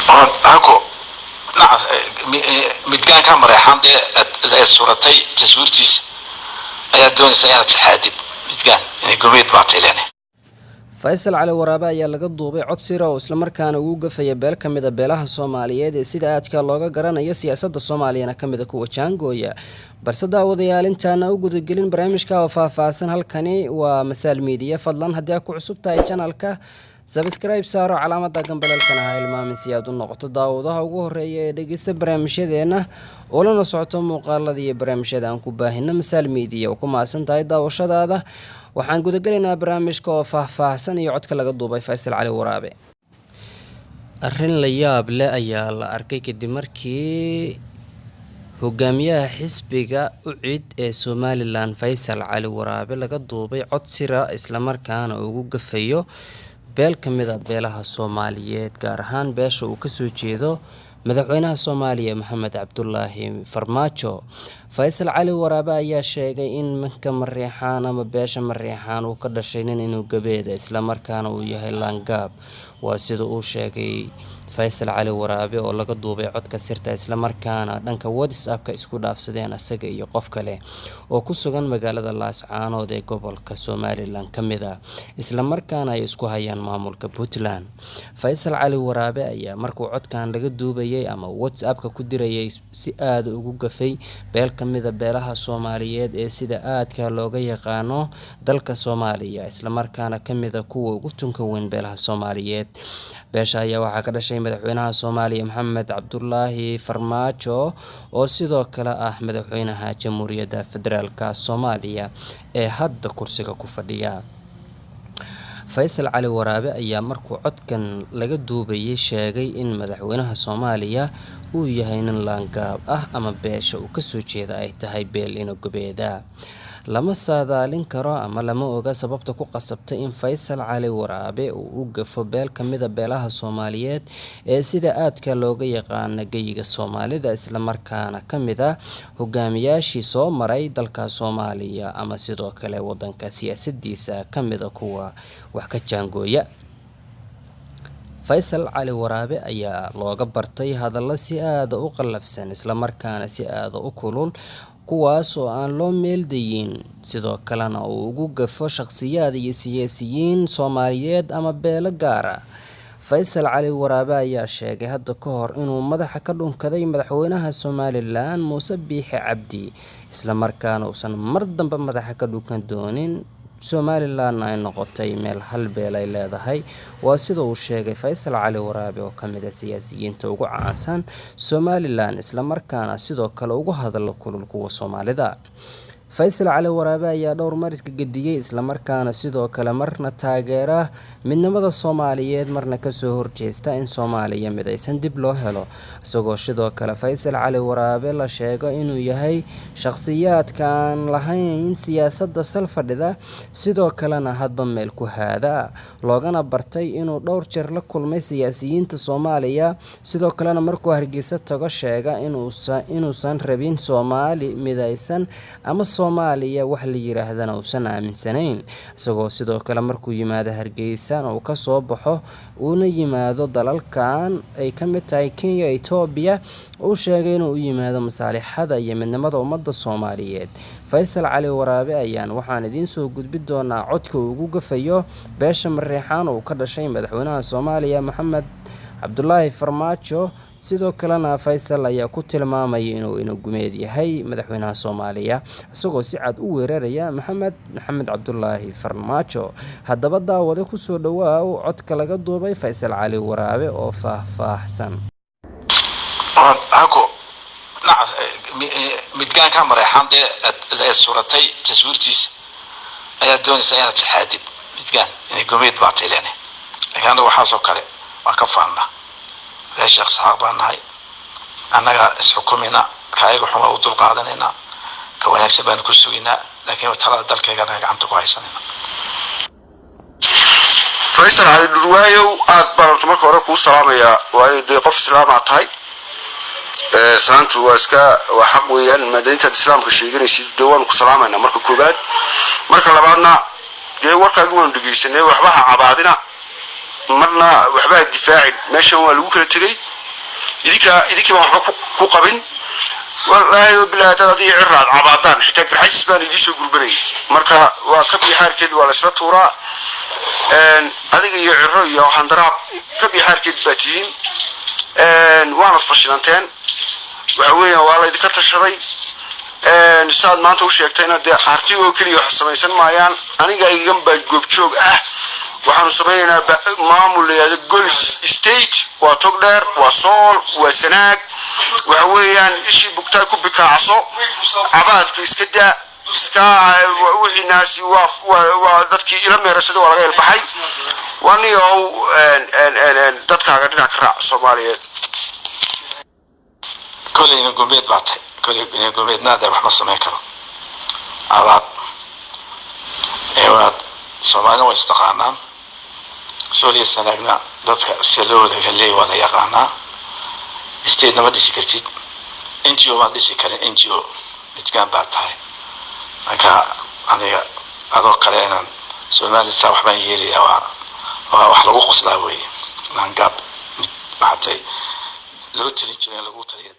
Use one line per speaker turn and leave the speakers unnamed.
هاكو نعم متكان كاميرا حمد صورتي تصويرتيس أي دون سيارة تحدد متكان يعني قميت بعطيلاني
faysal cali waraabe ayaa laga duubay cod sira oo isla markaana ugu gafaya beel ka mid ah beelaha Soomaaliyeed ee sida aadka looga garanayo siyaasadda Soomaaliyeed ka mid ah kuwa Jaangooya balse daawadayaal intaana u gudagelin barnaamijka oo faahfaahsan halkani waa Masaal Media fadlan haddii aad ku cusub tahay channelka subscribe saaro calaamada gambalelkana ha ilmaamin si aad u noqoto daawadaha ugu horeeya ee dhageysta barnaamijyadeena oo la socoto muuqaalada iyo barnaamijyada aan ku baahino Masaal Media oo ku maasan tahay daawashadaada waxaan gudagalaynaa barnaamijka oo faahfaahsan iyo codka laga duubay Faysal Cali Waraabe arrin la yaab leh ayaa la arkay kadib markii hogaamiyaha xisbiga UCID ee Somaliland Faysal Cali Waraabe laga duubay cod sira isla markaana ugu gafayo beel ka mid ah beelaha Soomaaliyeed gaar ahaan beesha uu ka soo jeedo madaxweynaha Soomaaliya Maxamed Cabdullaahi Farmaajo Faysal Cali Waraabe ayaa sheegay in manka Mariixaan ama beesha Mariixaan uu ka dhashay inuu gabeeda isla markaana uu yahay laangaab waa sida uu sheegay Faysal Cali Waraabe oo laga duubay codka sirta isla markaana dhanka WhatsApp-ka isku dhaafsadeen asaga iyo qof kale oo ku sugan magaalada Laascaanood ee gobolka Somaliland kamida isla markaana ay isku hayaan maamulka Puntland Faysal Cali Waraabe ayaa markuu codkan laga duubayay ama WhatsApp-ka ku dirayay si aad ugu gafay beel kamida beelaha Soomaaliyeed ee sida aadka looga yaqaano dalka Soomaaliya isla markaana kamida kuwa ugu tunka weyn beelaha Soomaaliyeed beesha ayaa waxa ka dhashay madaxweynaha Soomaaliya Maxamed Cabdullaahi Farmaajo oo sidoo kale ah madaxweynaha Jamhuuriyadda Federaalka Soomaaliya ee hadda kursiga ku fadhiya Faysal Cali Waraabe ayaa markuu codkan laga duubayay sheegay in madaxweynaha Soomaaliya uu yahay nin laangaab ah ama beesha uu ka soo jeeda ay tahay beel gobeeda lama saadaalin karo ama lama oga sababta ku qasabtay in Faysal Cali Waraabe uu u gafo beel kamida beelaha Soomaaliyeed ee sida aadka looga yaqaan gayiga Soomaalida isla markaana kamida hogaamiyaashii soo maray dalka Soomaaliya ama sidoo kale wadanka siyaasadiisa kamida kuwa wax ka jaangooya Faysal Cali Waraabe ayaa looga bartay hadallo si aad u qalafsan isla markaana si aad u kulul kuwaas oo aan loo meeldayin sidoo kalena uu ugu gafo shakhsiyaad iyo siyaasiyiin Soomaaliyeed ama beelo gaar ah Faysal Cali Waraabe ayaa sheegay hadda ka hor inuu madaxa ka dhunkaday madaxweynaha Somaliland Muuse Biixi Cabdi isla markaana uusan mar dambe madaxa ka dhunkan doonin Somaliland ay noqotay meel hal beel ay leedahay waa sida uu sheegay Faysal Cali Waraabe oo kamid ah siyaasiyiinta ugu caansan Somaliland isla markaana sidoo kale ugu hadal kulul kuwa Soomaalida Faysal Cali Waraabe ayaa dhowr mar iska gadiyay isla markaana sidoo kale marna taageera midnimada Soomaaliyeed marna ka soo horjeesta in Soomaaliya midaysan dib loo helo isagoo sidoo kale Faysal Cali Waraabe la sheego inuu yahay shakhsiyaadkan lahayn siyaasadda salfadhida sidoo kalena hadba meel ku haada loogana bartay inuu dhowr jeer la siyaasiyiinta Soomaaliya sidoo kalena markuu Hargeysa tago sheega inuusan rabin Soomaali midaysan ama Soomaaliya wax la yiraahdana uusan aaminsanayn isagoo sidoo kale markuu yimaado Hargeysa oo ka soo baxo una yimaado dalalkan ay ka mid tahay Kenya Ethiopia oo sheegay inuu yimaado masaalixada iyo midnimada ummadda Soomaaliyeed Faysal Cali Waraabe ayaan waxaan idin soo gudbin doonaa codka ugu gafayo beesha Mariixaan oo ka dhashay madaxweynaha Soomaaliya Maxamed Cabdullaahi Farmaajo sidoo kalena Faysal ayaa ku tilmaamay inuu gumeed yahay madaxweynaha Soomaaliya isagoo si cad u weeraraya Maxamed Cabdullaahi Farmaajo haddaba daawada ku soo dhawaaw codka laga duubay Faysal Cali Waraabe oo faahfaahsan
هاكو نعم متكان كاميرا حمد صورتي تصويرتيس أي دون سيارة تحدد متكان يعني قميت بعطيلاني لكن أنا وحاسو كله ما كفانا لا شخص صعبان هاي أنا حكومينا كايغ حما ودول قادنينا كونك سبان كسوينا لكن ترى ذلك أنا عم تقوي سنين
Faysal Cali Waraabe aad baan marka hore ku salaamaya waa qof islaam ah tahay سانتو واسكا وحق ويان مدينة الإسلام كشيء يصير دوان كسلامنا مركو كوباد مركو لبعضنا جاي ورقة يقولون دقيسنا وحبها عبادنا مرنا وحبها الدفاع ماشي هو الوكلة تري idinka waxba ku qabin والله بالله تادي عراد عبادان حتى كحجس بان يديسو غربري marka waa ka bixaarkeed waa la isla tuuraa adiga iyo ciro iyo handaraab ka bixaarkeed baatiin waana fashilanteen waxa weeyaan waa la idinka tashaday saad maanta u sheegtayna de artigo kaliya wax samaysan maayaan aniga igan baa goobjoog ah waxaanu sameeynaa maamul leeyahay golis state waa togdheer waa sool waa sanaag waxa weeyaan ishii bugtaa ku bikaacaso cabaadka iska wixii naasi waa dadkii ila meerasada waa laga helbaxay wani oo dadkaaga dhinac ka raac Soomaaliyeed
كلنا قبيت بعتها كلنا قبيت نادر وحنا سمعنا كلام عباد إيوات سمعنا واستقعنا سوريا سنقنا ضدك سلوه ذاك اللي ولا يقعنا استيدنا ما ديسي كرتيد NGO ما ديسي كرين NGO بتكان بعتها أكا أنا أدوق علينا سومالي تروح بين يري أو وحلو قصلاوي لانقاب بعتها لو تريجنا لو تريد